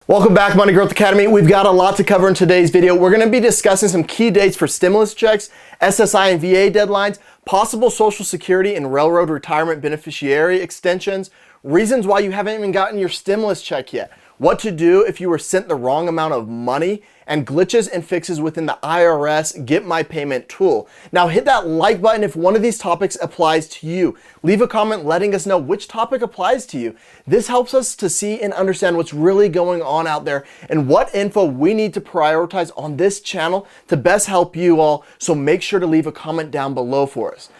Welcome back, Money Growth Academy. We've got a lot to cover in today's video. We're going to be discussing some key dates for stimulus checks, SSI and VA deadlines, possible Social Security and railroad retirement beneficiary extensions, reasons why you haven't even gotten your stimulus check yet, what to do if you were sent the wrong amount of money, and glitches and fixes within the IRS Get My Payment tool. Now hit that like button if one of these topics applies to you. Leave a comment letting us know which topic applies to you. This helps us to see and understand what's really going on out there and what info we need to prioritize on this channel to best help you all. So make sure to leave a comment down below for us.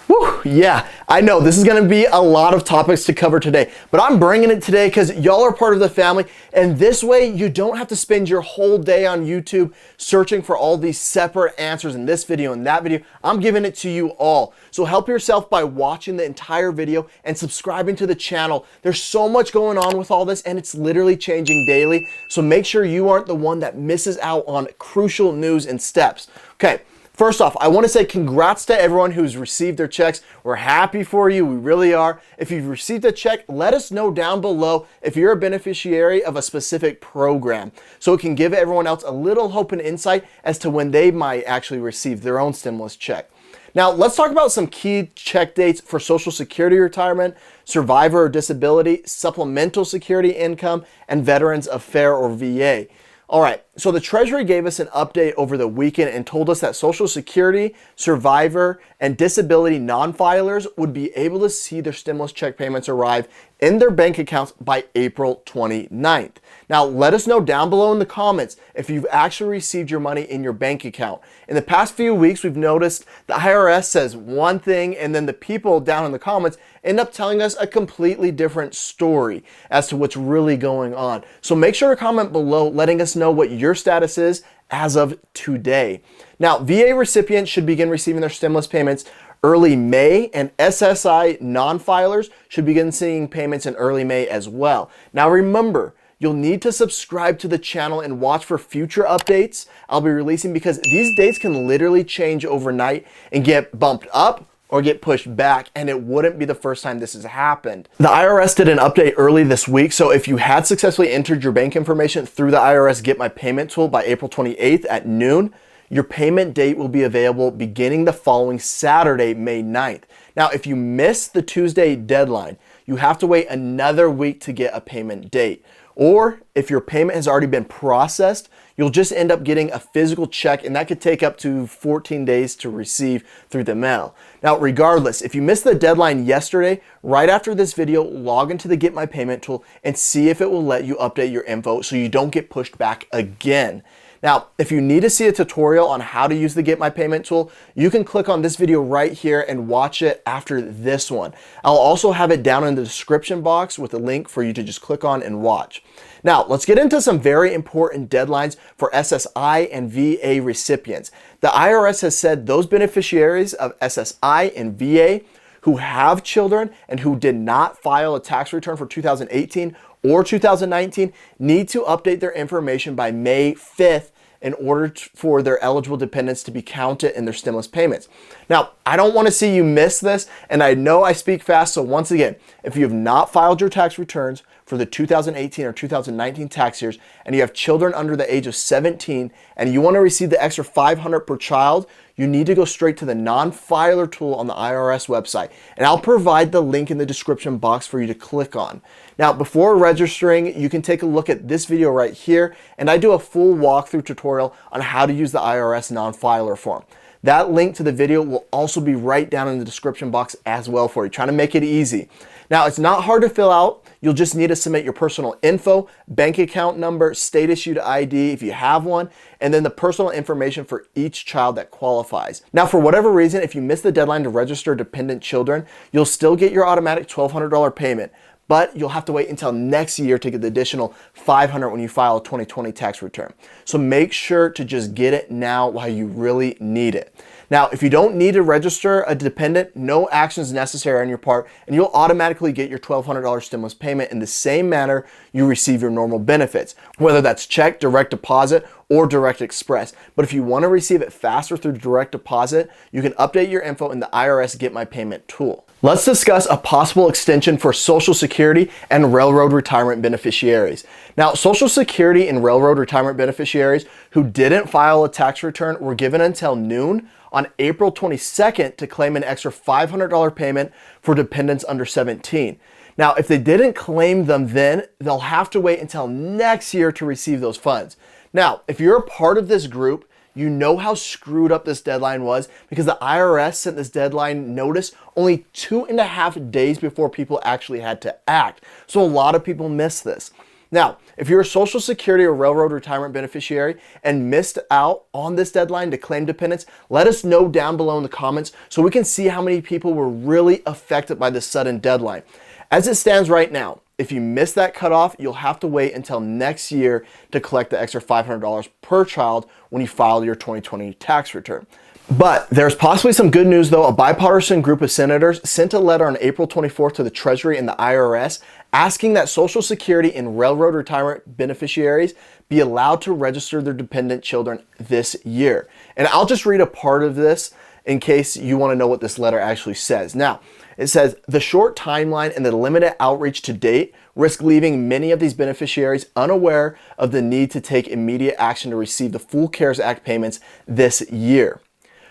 Whew, yeah, I know this is going to be a lot of topics to cover today, but I'm bringing it today because y'all are part of the family, and this way you don't have to spend your whole day on YouTube searching for all these separate answers in this video and that video. I'm giving it to you all. So help yourself by watching the entire video and subscribing to the channel. There's so much going on with all this, and it's literally changing daily. So make sure you aren't the one that misses out on crucial news and steps. Okay. First off, I want to say congrats to everyone who's received their checks. We're happy for you. We really are. If you've received a check, let us know down below if you're a beneficiary of a specific program, so it can give everyone else a little hope and insight as to when they might actually receive their own stimulus check. Now, let's talk about some key check dates for Social Security retirement, survivor or disability, supplemental security income, and veterans of FAIR or VA. All right, so the Treasury gave us an update over the weekend and told us that Social Security, survivor, and disability non-filers would be able to see their stimulus check payments arrive in their bank accounts by April 29th. Now, let us know down below in the comments if you've actually received your money in your bank account. In the past few weeks, we've noticed the IRS says one thing, and then the people down in the comments end up telling us a completely different story as to what's really going on. So make sure to comment below letting us know what your status is as of today. Now, VA recipients should begin receiving their stimulus payments early May, and SSI non-filers should begin seeing payments in early May as well. Now remember, you'll need to subscribe to the channel and watch for future updates I'll be releasing, because these dates can literally change overnight and get bumped up or get pushed back, and it wouldn't be the first time this has happened. The IRS did an update early this week, so if you had successfully entered your bank information through the IRS Get My Payment tool by April 28th at noon, your payment date will be available beginning the following Saturday, May 9th. Now, if you miss the Tuesday deadline, you have to wait another week to get a payment date. Or if your payment has already been processed, you'll just end up getting a physical check, and that could take up to 14 days to receive through the mail. Now, regardless, if you missed the deadline yesterday, right after this video, log into the Get My Payment tool and see if it will let you update your info so you don't get pushed back again. Now, if you need to see a tutorial on how to use the Get My Payment tool, you can click on this video right here and watch it after this one. I'll also have it down in the description box with a link for you to just click on and watch. Now, let's get into some very important deadlines for SSI and VA recipients. The IRS has said those beneficiaries of SSI and VA who have children and who did not file a tax return for 2018 or 2019 need to update their information by May 5th in order for their eligible dependents to be counted in their stimulus payments. Now, I don't want to see you miss this, and I know I speak fast, so once again, if you have not filed your tax returns for the 2018 or 2019 tax years, and you have children under the age of 17, and you want to receive the extra $500 per child, you need to go straight to the non-filer tool on the IRS website, and I'll provide the link in the description box for you to click on. Now, before registering, you can take a look at this video right here, and I do a full walkthrough tutorial on how to use the IRS non-filer form. That link to the video will also be right down in the description box as well for you, trying to make it easy. Now, it's not hard to fill out. You'll just need to submit your personal info, bank account number, state issued ID if you have one, and then the personal information for each child that qualifies. Now, for whatever reason, if you miss the deadline to register dependent children, you'll still get your automatic $1,200 payment, but you'll have to wait until next year to get the additional $500 when you file a 2020 tax return. So make sure to just get it now while you really need it. Now, if you don't need to register a dependent, no action is necessary on your part, and you'll automatically get your $1,200 stimulus payment in the same manner you receive your normal benefits, whether that's check, direct deposit, or Direct Express. But if you want to receive it faster through direct deposit, you can update your info in the IRS Get My Payment tool. Let's discuss a possible extension for Social Security and Railroad Retirement beneficiaries. Now, Social Security and Railroad Retirement beneficiaries who didn't file a tax return were given until noon on April 22nd to claim an extra $500 payment for dependents under 17. Now, if they didn't claim them then, they'll have to wait until next year to receive those funds. Now, if you're a part of this group, you know how screwed up this deadline was because the IRS sent this deadline notice only 2.5 days before people actually had to act. So a lot of people missed this. Now, if you're a Social Security or Railroad Retirement beneficiary and missed out on this deadline to claim dependents, let us know down below in the comments so we can see how many people were really affected by this sudden deadline. As it stands right now, if you miss that cutoff, you'll have to wait until next year to collect the extra $500 per child when you file your 2020 tax return. But there's possibly some good news though. A bipartisan group of senators sent a letter on April 24th to the Treasury and the IRS asking that Social Security and Railroad Retirement beneficiaries be allowed to register their dependent children this year. And I'll just read a part of this in case you want to know what this letter actually says. Now, it says, the short timeline and the limited outreach to date risk leaving many of these beneficiaries unaware of the need to take immediate action to receive the full CARES Act payments this year.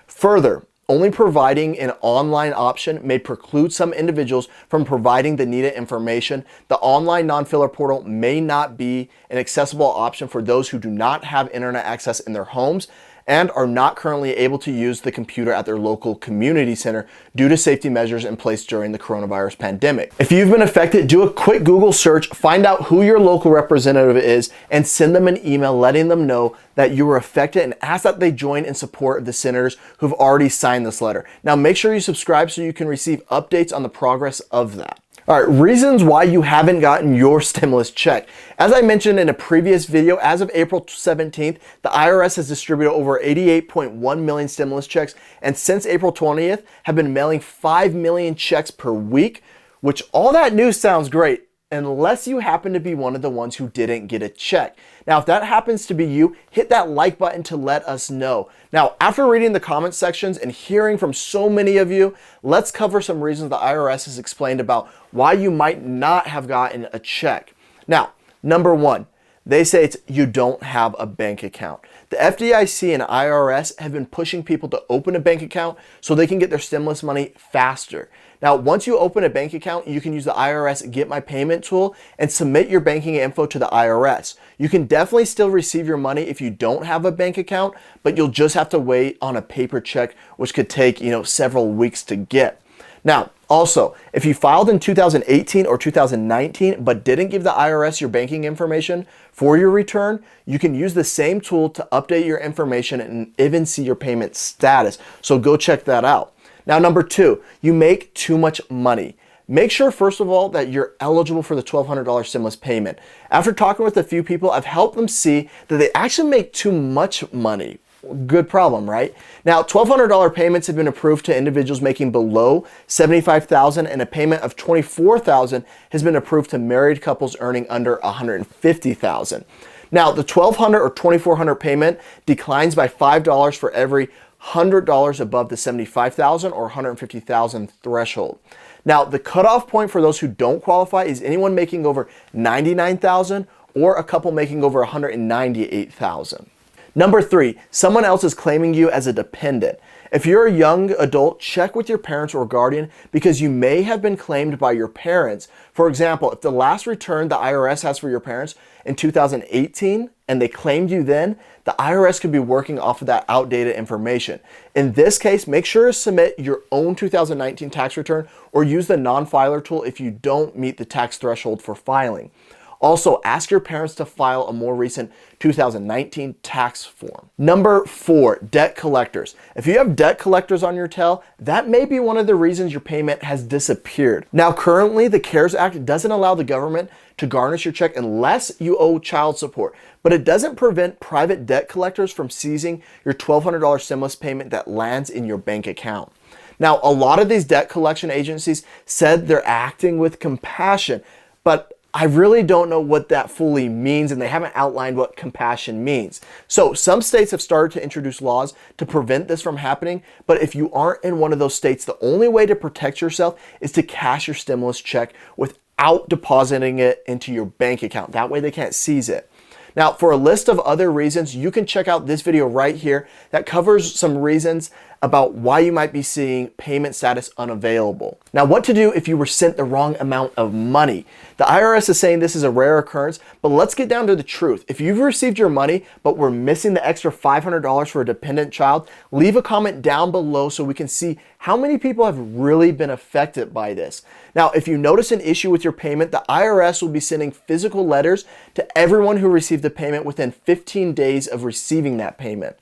Further, only providing an online option may preclude some individuals from providing the needed information. The online non-filler portal may not be an accessible option for those who do not have internet access in their homes and are not currently able to use the computer at their local community center due to safety measures in place during the coronavirus pandemic. If you've been affected, do a quick Google search, find out who your local representative is, and send them an email letting them know that you were affected and ask that they join in support of the senators who've already signed this letter. Now make sure you subscribe so you can receive updates on the progress of that. All right, reasons why you haven't gotten your stimulus check. As I mentioned in a previous video, as of April 17th, the IRS has distributed over 88.1 million stimulus checks, and since April 20th, have been mailing 5 million checks per week, which all that news sounds great, unless you happen to be one of the ones who didn't get a check. Now, if that happens to be you, hit that like button to let us know. Now, after reading the comment sections and hearing from so many of you, let's cover some reasons the IRS has explained about why you might not have gotten a check. Now, number one, they say it's you don't have a bank account. The FDIC and IRS have been pushing people to open a bank account so they can get their stimulus money faster. Now, once you open a bank account, you can use the IRS Get My Payment tool and submit your banking info to the IRS. You can definitely still receive your money if you don't have a bank account, but you'll just have to wait on a paper check, which could take, several weeks to get. Now, also, if you filed in 2018 or 2019 but didn't give the IRS your banking information for your return, you can use the same tool to update your information and even see your payment status. So go check that out. Now, number two, you make too much money. Make sure, first of all, that you're eligible for the $1,200 stimulus payment. After talking with a few people, I've helped them see that they actually make too much money. Good problem, right? Now, $1,200 payments have been approved to individuals making below $75,000, and a payment of $24,000 has been approved to married couples earning under $150,000. Now, the $1,200 or $2,400 payment declines by $5 for every $100 above the $75,000 or $150,000 threshold. Now, the cutoff point for those who don't qualify is anyone making over $99,000 or a couple making over $198,000. Number three, someone else is claiming you as a dependent. If you're a young adult, check with your parents or guardian because you may have been claimed by your parents. For example, if the last return the IRS has for your parents in 2018 and they claimed you then, the IRS could be working off of that outdated information. In this case, make sure to submit your own 2019 tax return or use the non-filer tool if you don't meet the tax threshold for filing. Also, ask your parents to file a more recent 2019 tax form. Number four, debt collectors. If you have debt collectors on your tail, that may be one of the reasons your payment has disappeared. Now, currently, the CARES Act doesn't allow the government to garnish your check unless you owe child support, but it doesn't prevent private debt collectors from seizing your $1,200 stimulus payment that lands in your bank account. Now, a lot of these debt collection agencies said they're acting with compassion, but I really don't know what that fully means, and they haven't outlined what compassion means. So some states have started to introduce laws to prevent this from happening, but if you aren't in one of those states, the only way to protect yourself is to cash your stimulus check without depositing it into your bank account. That way they can't seize it. Now, for a list of other reasons, you can check out this video right here that covers some reasons about why you might be seeing payment status unavailable. Now, what to do if you were sent the wrong amount of money. The IRS is saying this is a rare occurrence, but let's get down to the truth. If you've received your money, but we're missing the extra $500 for a dependent child, leave a comment down below so we can see how many people have really been affected by this. Now, if you notice an issue with your payment, the IRS will be sending physical letters to everyone who received the payment within 15 days of receiving that payment.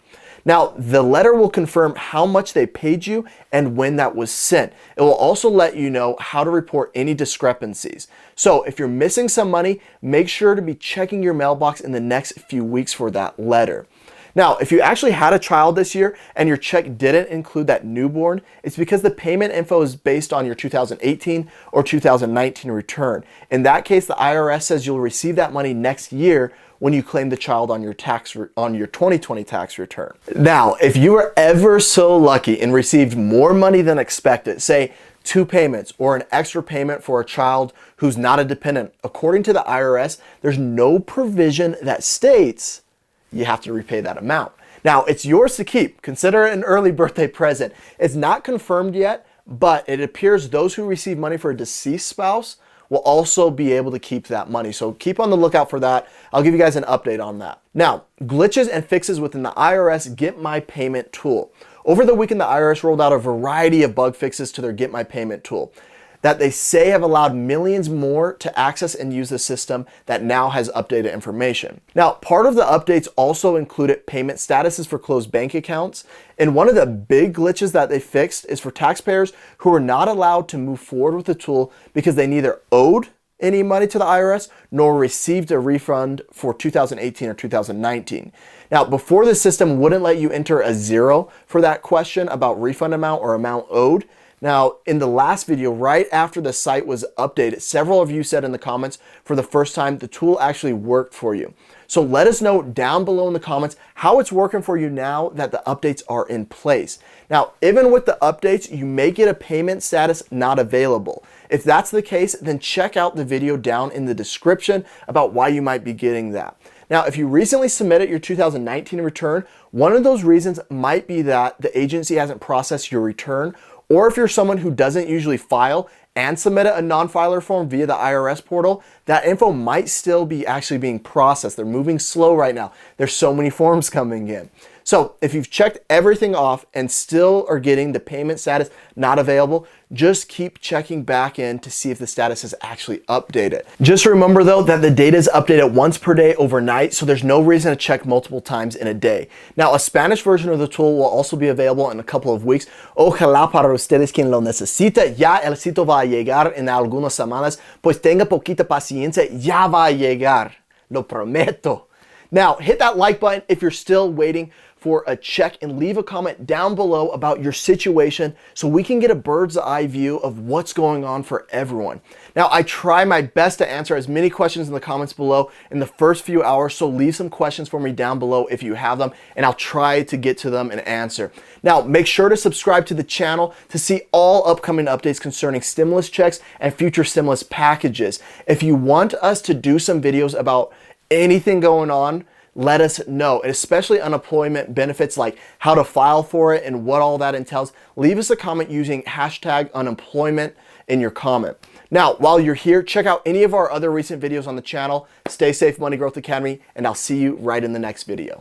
Now, the letter will confirm how much they paid you and when that was sent. It will also let you know how to report any discrepancies. So if you're missing some money, make sure to be checking your mailbox in the next few weeks for that letter. Now, if you actually had a child this year and your check didn't include that newborn, it's because the payment info is based on your 2018 or 2019 return. In that case, the IRS says you'll receive that money next year when you claim the child on your 2020 tax return. Now, if you were ever so lucky and received more money than expected, say 2 payments or an extra payment for a child who's not a dependent, according to the IRS, there's no provision that states you have to repay that amount. Now, it's yours to keep. Consider it an early birthday present. It's not confirmed yet, but it appears those who receive money for a deceased spouse will also be able to keep that money. So keep on the lookout for that. I'll give you guys an update on that. Now, glitches and fixes within the IRS Get My Payment tool. Over the weekend, the IRS rolled out a variety of bug fixes to their Get My Payment tool that they say have allowed millions more to access and use the system that now has updated information. Now, part of the updates also included payment statuses for closed bank accounts. And one of the big glitches that they fixed is for taxpayers who are not allowed to move forward with the tool because they neither owed any money to the IRS nor received a refund for 2018 or 2019. Now, before the system wouldn't let you enter a 0 for that question about refund amount or amount owed. Now, in the last video, right after the site was updated, several of you said in the comments for the first time the tool actually worked for you. So let us know down below in the comments how it's working for you now that the updates are in place. Now, even with the updates, you may get a payment status not available. If that's the case, then check out the video down in the description about why you might be getting that. Now, if you recently submitted your 2019 return, one of those reasons might be that the agency hasn't processed your return, or if you're someone who doesn't usually file and submit a non-filer form via the IRS portal, that info might still be actually being processed. They're moving slow right now. There's so many forms coming in. So if you've checked everything off and still are getting the payment status not available, just keep checking back in to see if the status is actually updated. Just remember though that the data is updated once per day overnight, so there's no reason to check multiple times in a day. Now, a Spanish version of the tool will also be available in a couple of weeks. Ojalá para ustedes quien lo necesita, ya el sitio va a llegar en algunas semanas, pues tenga poquita paciencia, ya va a llegar, lo prometo. Now, hit that like button if you're still waiting for a check and leave a comment down below about your situation so we can get a bird's eye view of what's going on for everyone. Now, I try my best to answer as many questions in the comments below in the first few hours, so leave some questions for me down below if you have them, and I'll try to get to them and answer. Now, make sure to subscribe to the channel to see all upcoming updates concerning stimulus checks and future stimulus packages. If you want us to do some videos about anything going on, let us know, and especially unemployment benefits, like how to file for it and what all that entails. Leave us a comment using #unemployment in your comment. Now, while you're here, check out any of our other recent videos on the channel. Stay safe, Money Growth Academy, and I'll see you right in the next video.